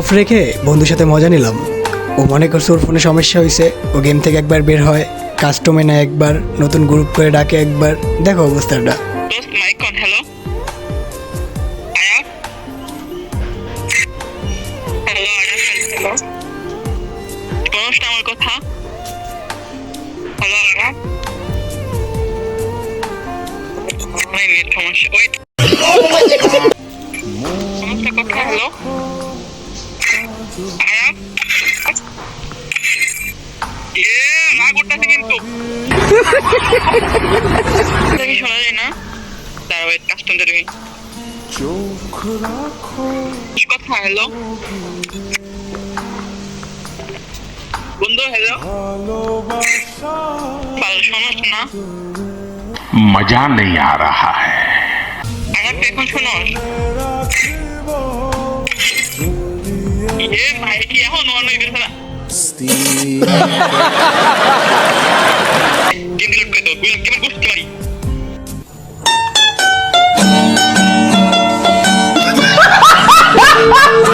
Of রেখে বন্ধুর সাথে মজা নিলাম। ও মনে করছে ওর ফোনে সমস্যা হয়েছে, ও গেম থেকে একবার বের হয়, কাস্টমে নেয় একবার, নতুন গ্রুপ করে ডাকে একবার। দেখো অবস্থাটা। দোস্ত মাইক অন। হ্যালো আয়া, হ্যালো আয়া, হ্যালো শোনোস না আমার কথা? হ্যালো আয়া, নেট সমস্যা। ওয়েট, সমস্যা কথা। হ্যালো আয়া, রাগ উঠতেছে কিন্তু দেখি শোনা যায় না। দাঁড়াও, কাস্টম দেখি কি কথা। হ্যালো বন্ধু, হ্যালো ভালো শোনোস না? मजा नहीं आ रहा है। আয়া তুই এখন শোনোস? ভাই কি এখন অন হইতেছে না? গেম ডিলিট করে দাও, গেম বুঝতে